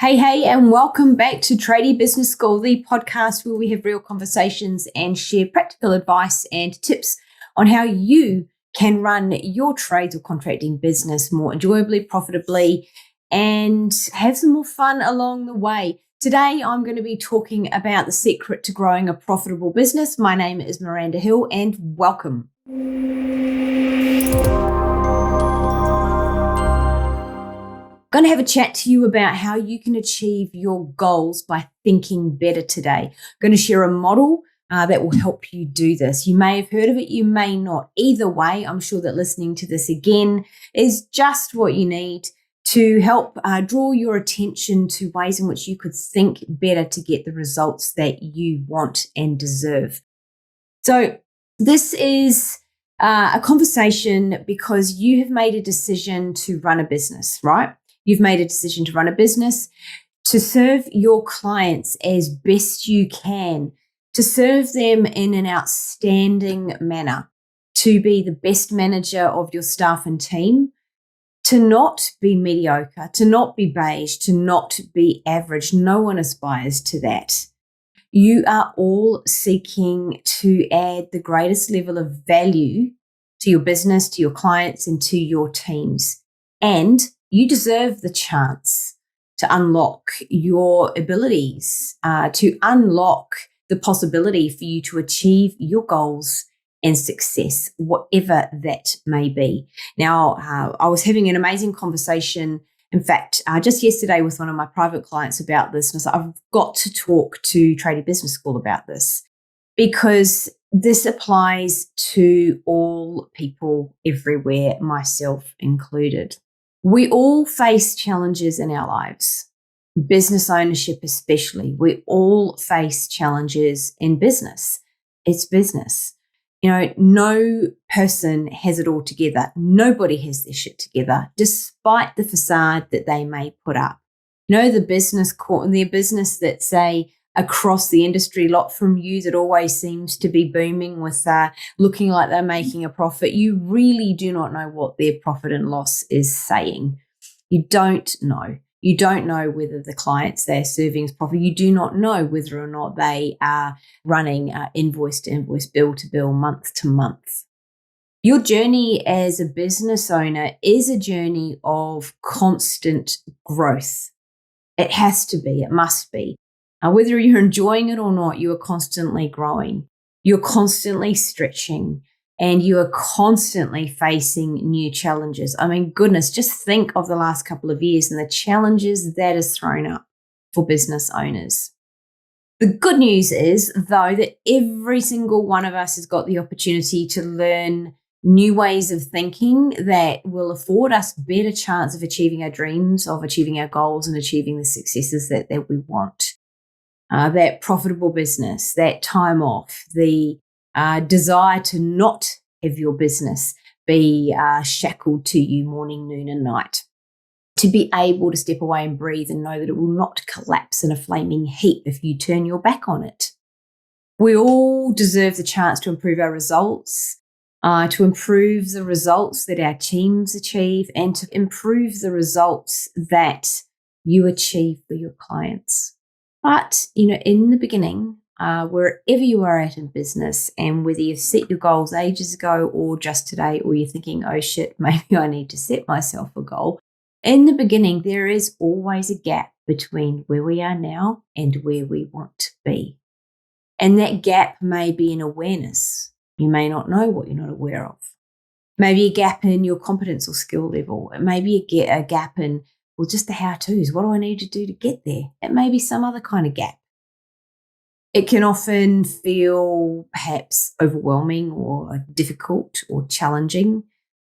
Hey, and welcome back to Tradie Business School, the podcast where we have real conversations and share practical advice and tips on how you can run your trades or contracting business more enjoyably, profitably, and have some more fun along the way. Today, I'm going to be talking about the secret to growing a profitable business. My name is Miranda Hill, and welcome. I'm going to have a chat to you about how you can achieve your goals by thinking better today. I'm going to share a model that will help you do this. You may have heard of it, you may not. Either way, I'm sure that listening to this again is just what you need to help draw your attention to ways in which you could think better to get the results that you want and deserve. So this is a conversation because you have made a decision to run a business, right? You've made a decision to run a business, to serve your clients as best you can, to serve them in an outstanding manner, to be the best manager of your staff and team, to not be mediocre, to not be beige, to not be average. No one aspires to that. You are all seeking to add the greatest level of value to your business, to your clients, and to your teams. And you deserve the chance to unlock your abilities, to unlock the possibility for you to achieve your goals and success, whatever that may be. Now, I was having an amazing conversation, in fact, just yesterday with one of my private clients about this. And I said, I've got to talk to Tradie Business School about this because this applies to all people everywhere, myself included. We all face challenges in our lives, business ownership especially. We all face challenges in business. It's business. You know, no person has it all together. Nobody has their shit together, despite the facade that they may put up. You know, the business that say across the industry, lot from you that always seems to be booming with looking like they're making a profit. You really do not know what their profit and loss is saying. You don't know. You don't know whether the clients they're serving is profit. You do not know whether or not they are running invoice to invoice, bill to bill, month to month. Your journey as a business owner is a journey of constant growth. It has to be. It must be. Whether you're enjoying it or not, you are constantly growing. You're constantly stretching and you are constantly facing new challenges. I mean, goodness, just think of the last couple of years and the challenges that is thrown up for business owners. The good news is, though, that every single one of us has got the opportunity to learn new ways of thinking that will afford us better chance of achieving our dreams, of achieving our goals and achieving the successes that we want. That profitable business, that time off, the desire to not have your business be shackled to you morning, noon and night. To be able to step away and breathe and know that it will not collapse in a flaming heap if you turn your back on it. We all deserve the chance to improve our results, to improve the results that our teams achieve and to improve the results that you achieve for your clients. But, in the beginning, wherever you are at in business and whether you've set your goals ages ago or just today, or you're thinking, oh shit, maybe I need to set myself a goal. In the beginning, there is always a gap between where we are now and where we want to be. And that gap may be in awareness. You may not know what you're not aware of. Maybe a gap in your competence or skill level. It may be a gap in just the how-tos. What do I need to do to get there? It may be some other kind of gap. It can often feel perhaps overwhelming or difficult or challenging.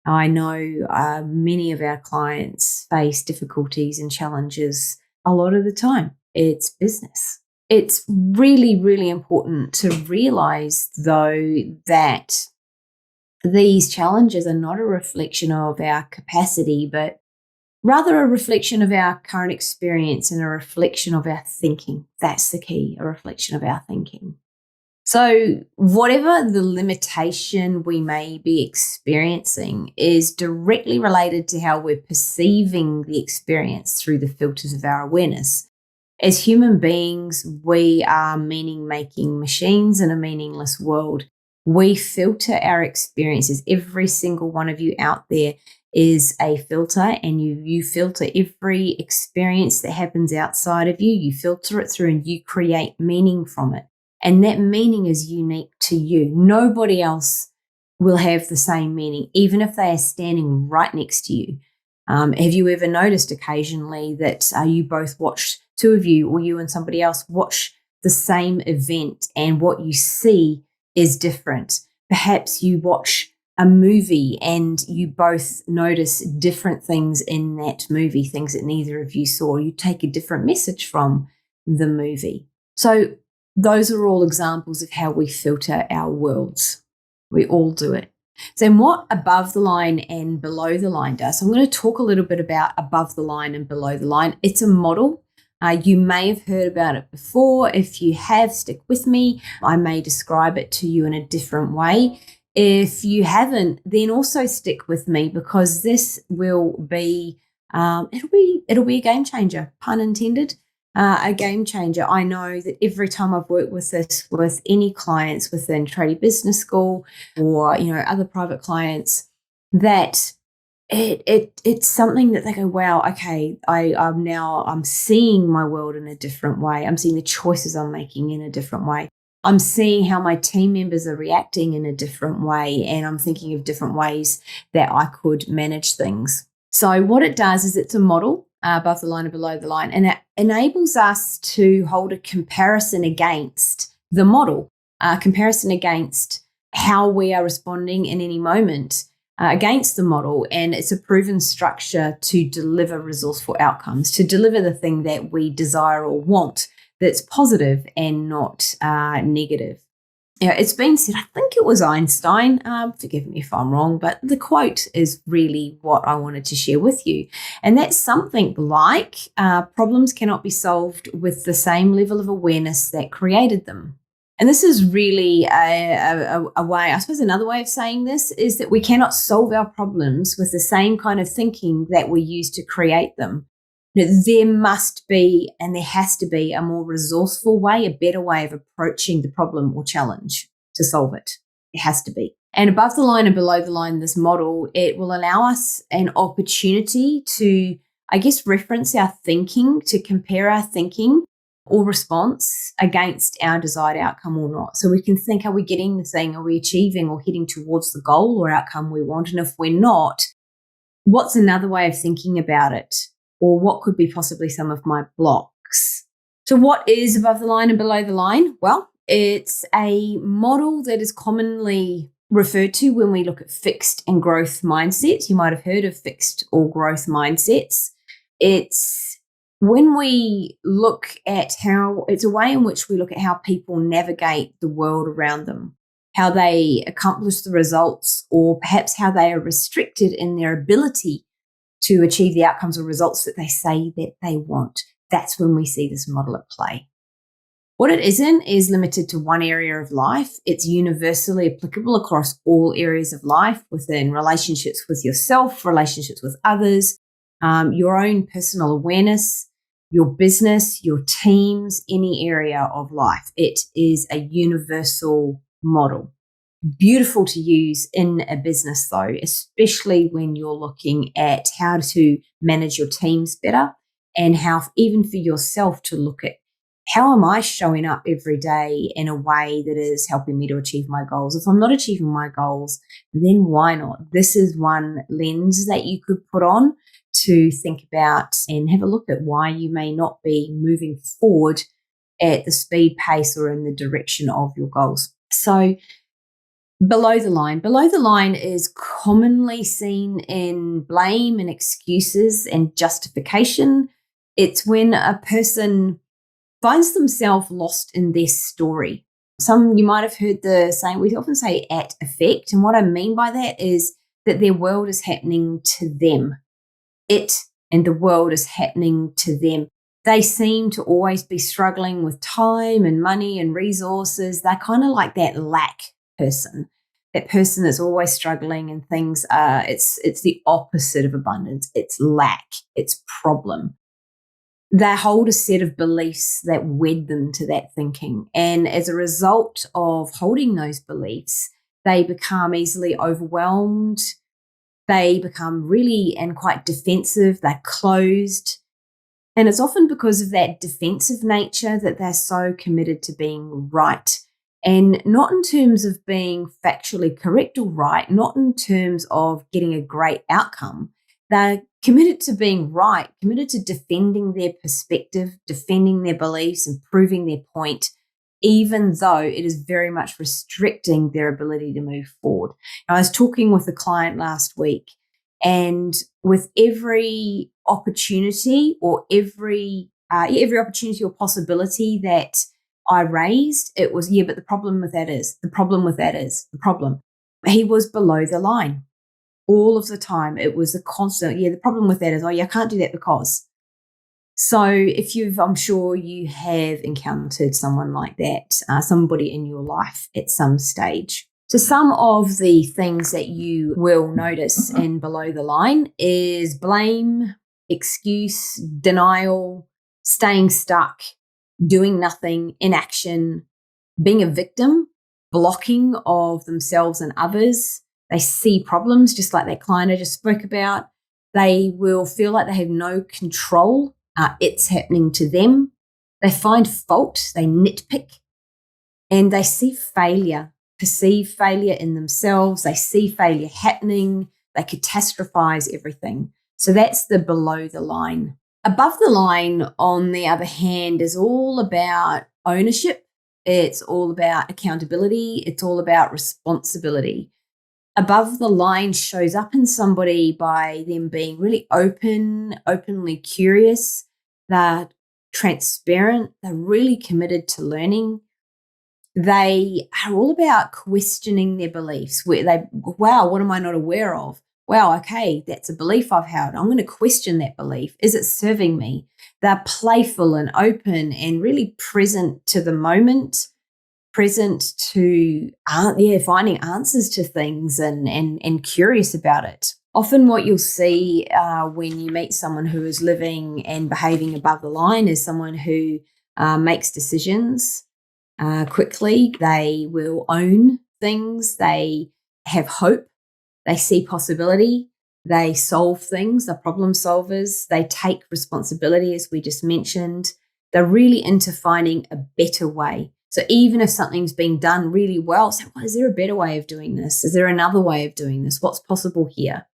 I know many of our clients face difficulties and challenges a lot of the time. It's business. It's really, really important to realize, though, that these challenges are not a reflection of our capacity, but rather a reflection of our current experience and a reflection of our thinking. That's the key, a reflection of our thinking. So, whatever the limitation we may be experiencing is directly related to how we're perceiving the experience through the filters of our awareness. As human beings, we are meaning making machines in a meaningless world. We filter our experiences. Every single one of you out there is a filter, and you filter every experience that happens outside of you. You filter it through and you create meaning from it. And that meaning is unique to you. Nobody else will have the same meaning, even if they are standing right next to you. Have you ever noticed occasionally that you both watched, two of you or you and somebody else watch the same event and what you see is different? Perhaps you watch a movie and you both notice different things in that movie, things that neither of you saw. You take a different message from the movie. So those are all examples of how we filter our worlds. We all do it. So what above the line and below the line does, so I'm going to talk a little bit about above the line and below the line. It's a model. You may have heard about it before. If you have, stick with me. I may describe it to you in a different way. If you haven't, then also stick with me, because this will be, it'll be a game changer, pun intended. A game changer. I know that every time I've worked with this with any clients within Tradie Business School or other private clients, that it's something that they go, wow, okay, I'm seeing my world in a different way. I'm seeing the choices I'm making in a different way. I'm seeing how my team members are reacting in a different way, and I'm thinking of different ways that I could manage things. So what it does is it's a model. Above the line and below the line, and it enables us to hold a comparison against the model, comparison against how we are responding in any moment against the model. And it's a proven structure to deliver resourceful outcomes, to deliver the thing that we desire or want that's positive and not negative. It's been said, I think it was Einstein, forgive me if I'm wrong, but the quote is really what I wanted to share with you. And that's something like problems cannot be solved with the same level of awareness that created them. And this is really a way, I suppose another way of saying this is that we cannot solve our problems with the same kind of thinking that we use to create them. There must be, and there has to be, a more resourceful way, a better way of approaching the problem or challenge to solve it. It has to be. And above the line and below the line, this model, it will allow us an opportunity to, reference our thinking, to compare our thinking or response against our desired outcome or not. So we can think, are we getting the thing? Are we achieving or heading towards the goal or outcome we want? And if we're not, what's another way of thinking about it? Or what could be possibly some of my blocks? So what is above the line and below the line? Well, it's a model that is commonly referred to when we look at fixed and growth mindsets. You might have heard of fixed or growth mindsets. It's when we look at it's a way in which we look at how people navigate the world around them, how they accomplish the results, or perhaps how they are restricted in their ability to achieve the outcomes or results that they say that they want. That's when we see this model at play. What it isn't is limited to one area of life. It's universally applicable across all areas of life, within relationships with yourself, relationships with others, your own personal awareness, your business, your teams, any area of life. It is a universal model. Beautiful to use in a business though, especially when you're looking at how to manage your teams better, and how even for yourself to look at how am I showing up every day in a way that is helping me to achieve my goals. If I'm not achieving my goals, then why not? This is one lens that you could put on to think about and have a look at why you may not be moving forward at the speed, pace, or in the direction of your goals. So below the line is commonly seen in blame and excuses and justification. It's when a person finds themselves lost in their story. You might have heard the saying, we often say at effect. And what I mean by that is that their world is happening to them. It and the world is happening to them. They seem to always be struggling with time and money and resources. They're kind of like that lack person. That person that's always struggling and things are, it's the opposite of abundance. It's lack, it's problem. They hold a set of beliefs that wed them to that thinking. And as a result of holding those beliefs, they become easily overwhelmed. They become really and quite defensive. They're closed. And it's often because of that defensive nature that they're so committed to being right. And not in terms of being factually correct or right, not in terms of getting a great outcome. They're committed to being right, committed to defending their perspective, defending their beliefs, and proving their point, even though it is very much restricting their ability to move forward. Now, I was talking with a client last week, and with every opportunity or every opportunity or possibility that I raised, it was, but the problem with that is, the problem. He was below the line all of the time. It was a constant, the problem with that is, I can't do that because. So I'm sure you have encountered someone like that, somebody in your life at some stage. So some of the things that you will notice in below the line is blame, excuse, denial, staying stuck, doing nothing, inaction, being a victim, blocking of themselves and others. They see problems just like that client I just spoke about. They will feel like they have no control. It's happening to them. They find fault, they nitpick, and they see failure, perceive failure in themselves. They see failure happening. They catastrophize everything. So that's the below the line. Above the line, on the other hand, is all about ownership. It's all about accountability. It's all about responsibility. Above the line shows up in somebody by them being really openly curious. They're transparent. They're really committed to learning. They are all about questioning their beliefs. Wow, what am I not aware of? Wow, okay, that's a belief I've held. I'm going to question that belief. Is it serving me? They're playful and open and really present to the moment, present to finding answers to things and curious about it. Often what you'll see when you meet someone who is living and behaving above the line is someone who makes decisions quickly. They will own things. They have hope. They see possibility. They solve things. They're problem solvers. They take responsibility, as we just mentioned. They're really into finding a better way. So even if something's been done really well, say, is there a better way of doing this? Is there another way of doing this? What's possible here?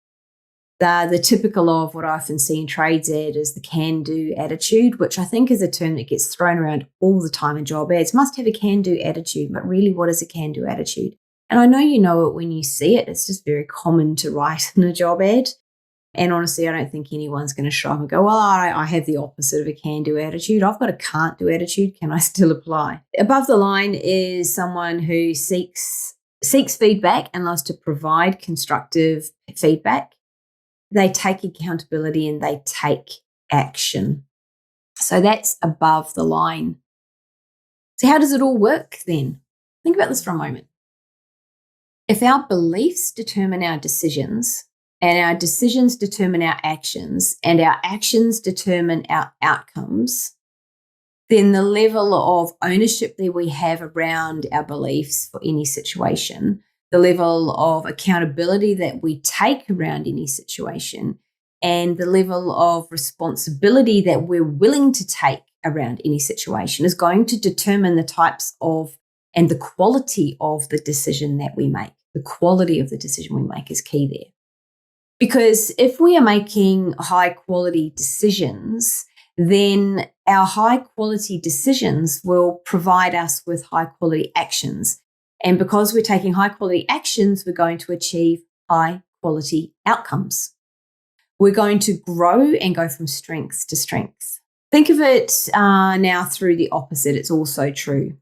The typical of what I often see in trades ed is the can-do attitude, which I think is a term that gets thrown around all the time in job ads. Must have a can-do attitude, but really, what is a can-do attitude? And I know you know it when you see it. It's just very common to write in a job ad. And honestly, I don't think anyone's going to show up and go, I have the opposite of a can-do attitude. I've got a can't-do attitude. Can I still apply? Above the line is someone who seeks feedback and loves to provide constructive feedback. They take accountability and they take action. So that's above the line. So how does it all work then? Think about this for a moment. If our beliefs determine our decisions, and our decisions determine our actions, and our actions determine our outcomes, then the level of ownership that we have around our beliefs for any situation, the level of accountability that we take around any situation, and the level of responsibility that we're willing to take around any situation is going to determine the types of and the quality of the decision that we make. The quality of the decision we make is key there. Because if we are making high quality decisions, then our high quality decisions will provide us with high quality actions. And because we're taking high quality actions, we're going to achieve high quality outcomes. We're going to grow and go from strength to strength. Think of it now through the opposite. It's also true.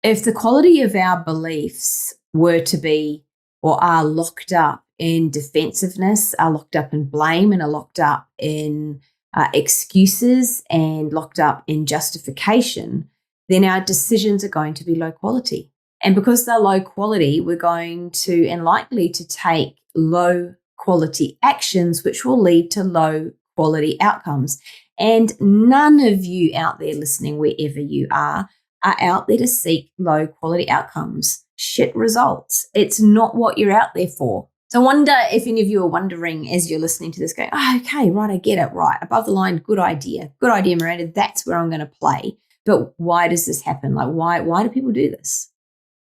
If the quality of our beliefs were to be or are locked up in defensiveness, are locked up in blame, and are locked up in excuses and locked up in justification, then our decisions are going to be low quality. And because they're low quality, we're going to and likely to take low quality actions, which will lead to low quality outcomes. And none of you out there listening, wherever you are out there to seek low quality outcomes, shit results. It's not what you're out there for. So I wonder if any of you are wondering as you're listening to this, going, oh, okay, right, I get it, right. Above the line, good idea, Miranda. That's where I'm going to play. But why does this happen? Like, why do people do this?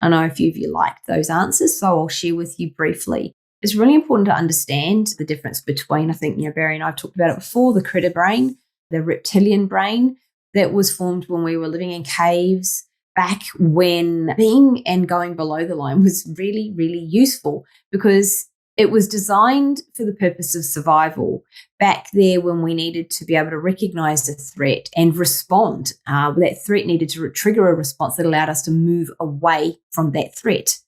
I know a few of you liked those answers, so I'll share with you briefly. It's really important to understand the difference between, I think, Barry and I have talked about it before, the critter brain, the reptilian brain that was formed when we were living in caves back when being and going below the line was really, really useful because it was designed for the purpose of survival back there when we needed to be able to recognize the threat and respond. That threat needed to trigger a response that allowed us to move away from that threat.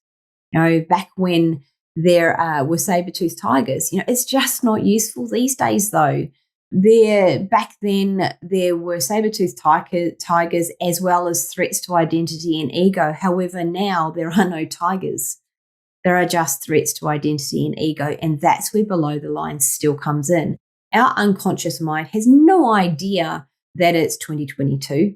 Back when there were saber-toothed tigers, it's just not useful these days though. Back then, there were saber-toothed tigers as well as threats to identity and ego. However, now there are no tigers. There are just threats to identity and ego, and that's where below the line still comes in. Our unconscious mind has no idea that it's 2022.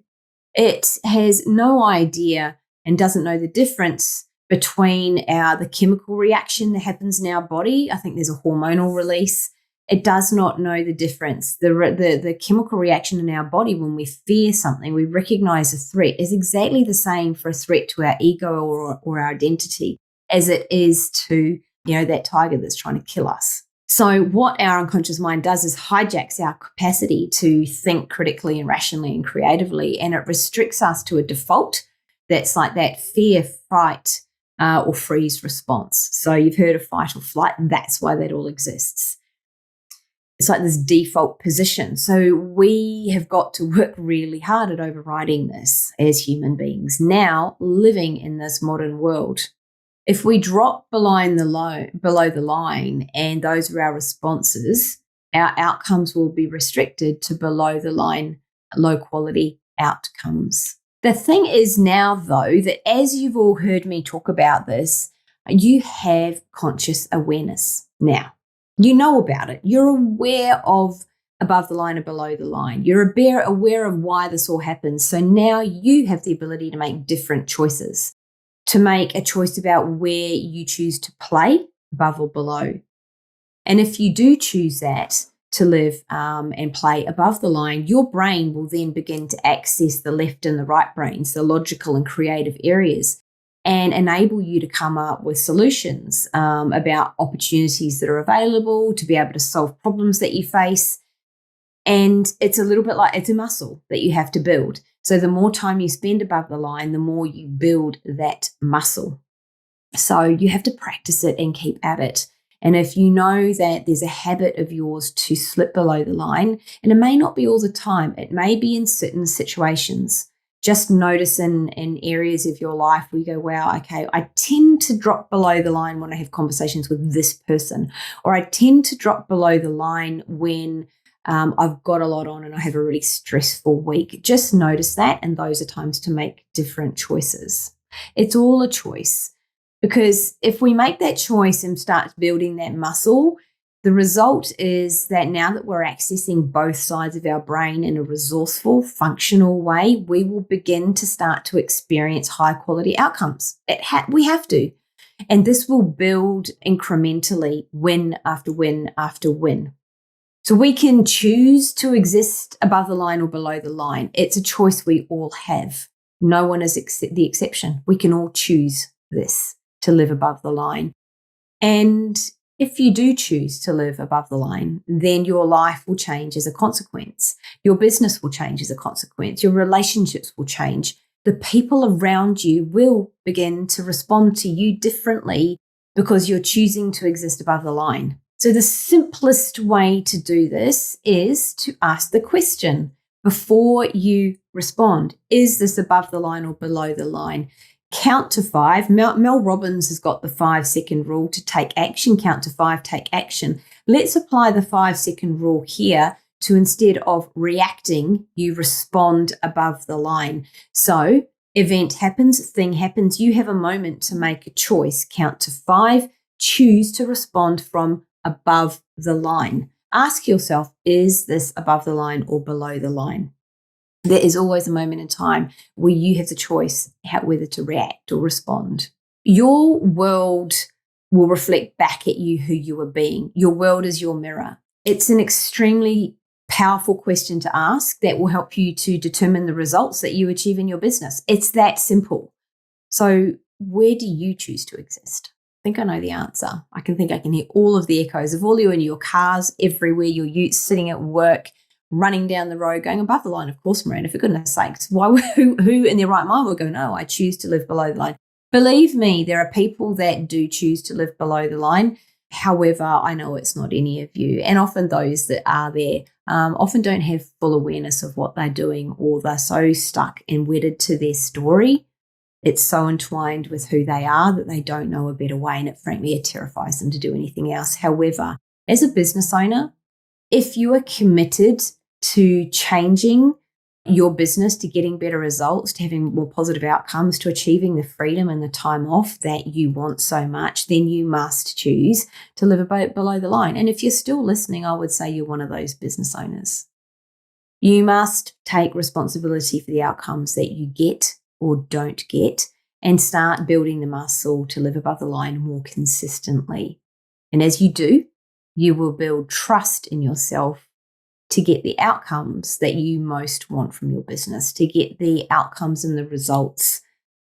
It has no idea and doesn't know the difference between the chemical reaction that happens in our body. I think there's a hormonal release. It does not know the difference. The chemical reaction in our body when we fear something, we recognize a threat, is exactly the same for a threat to our ego or our identity as it is to, that tiger that's trying to kill us. So what our unconscious mind does is hijacks our capacity to think critically and rationally and creatively, and it restricts us to a default that's like that fear, fright, or freeze response. So you've heard of fight or flight, and that's why that all exists. It's like this default position. So we have got to work really hard at overriding this as human beings now living in this modern world. If we drop below the line and those are our responses, our outcomes will be restricted to below the line, low quality outcomes. The thing is now, though, that as you've all heard me talk about this, you have conscious awareness now. You know about it. You're aware of above the line and below the line. You're aware of why this all happens. So now you have the ability to make different choices, to make a choice about where you choose to play, above or below. And if you do choose that, to live and play above the line, your brain will then begin to access the left and the right brains, the logical and creative areas, and enable you to come up with solutions about opportunities that are available, to be able to solve problems that you face. And it's a little bit like it's a muscle that you have to build. So the more time you spend above the line, the more you build that muscle. So you have to practice it and keep at it. And if you know that there's a habit of yours to slip below the line, and it may not be all the time, it may be in certain situations, just notice in areas of your life where you go, wow, okay, I tend to drop below the line when I have conversations with this person, or I tend to drop below the line when I've got a lot on and I have a really stressful week. Just notice that, and those are times to make different choices. It's all a choice. Because if we make that choice and start building that muscle, the result is that now that we're accessing both sides of our brain in a resourceful, functional way, we will begin to start to experience high quality outcomes. We have to. And this will build incrementally, win after win after win. So we can choose to exist above the line or below the line. It's a choice we all have. No one is the exception. We can all choose this, to live above the line. And if you do choose to live above the line, then your life will change as a consequence. Your business will change as a consequence. Your relationships will change. The people around you will begin to respond to you differently because you're choosing to exist above the line. So the simplest way to do this is to ask the question before you respond. Is this above the line or below the line? Count to 5. Mel Robbins has got the 5-second rule to take action. Count to 5, take action. Let's apply the 5-second rule here to, instead of reacting, you respond above the line. So event happens, thing happens, you have a moment to make a choice. Count to 5, choose to respond from above the line. Ask yourself, is this above the line or below the line? There is always a moment in time where you have the choice whether to react or respond. Your world will reflect back at you who you are being. Your world is your mirror. It's an extremely powerful question to ask that will help you to determine the results that you achieve in your business. It's that simple. So where do you choose to exist? I think I know the answer. I can hear all of the echoes of all you in your cars, everywhere, you're sitting at work, running down the road, going above the line. Of course, Miranda, for goodness sakes, who in their right mind will go, no, I choose to live below the line. Believe me, there are people that do choose to live below the line. However, I know it's not any of you. And often those that are there often don't have full awareness of what they're doing, or they're so stuck and wedded to their story. It's so entwined with who they are that they don't know a better way, and it terrifies them to do anything else. However, as a business owner, if you are committed to changing your business, to getting better results, to having more positive outcomes, to achieving the freedom and the time off that you want so much, then you must choose to live below the line. And if you're still listening, I would say you're one of those business owners. You must take responsibility for the outcomes that you get or don't get, and start building the muscle to live above the line more consistently. And as you do, you will build trust in yourself to get the outcomes that you most want from your business, to get the outcomes and the results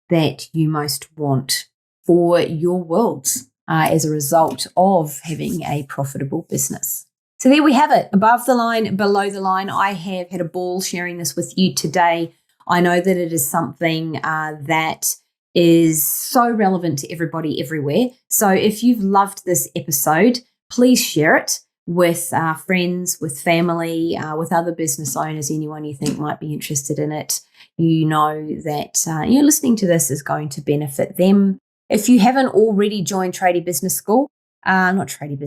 that you most want for your world as a result of having a profitable business. So there we have it, above the line, below the line. I have had a ball sharing this with you today. I know that it is something that is so relevant to everybody everywhere. So if you've loved this episode, please share it with friends, with family, with other business owners, anyone you think might be interested in it. You know that listening to this is going to benefit them. If you haven't already joined Tradie Business School, our free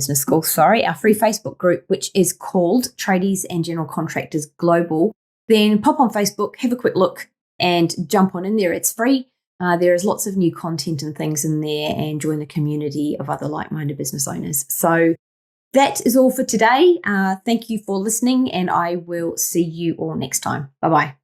Facebook group, which is called Tradies and General Contractors Global, then pop on Facebook, have a quick look and jump on in there. It's free. There is lots of new content and things in there, and join the community of other like-minded business owners. So that is all for today. Thank you for listening, and I will see you all next time. Bye-bye.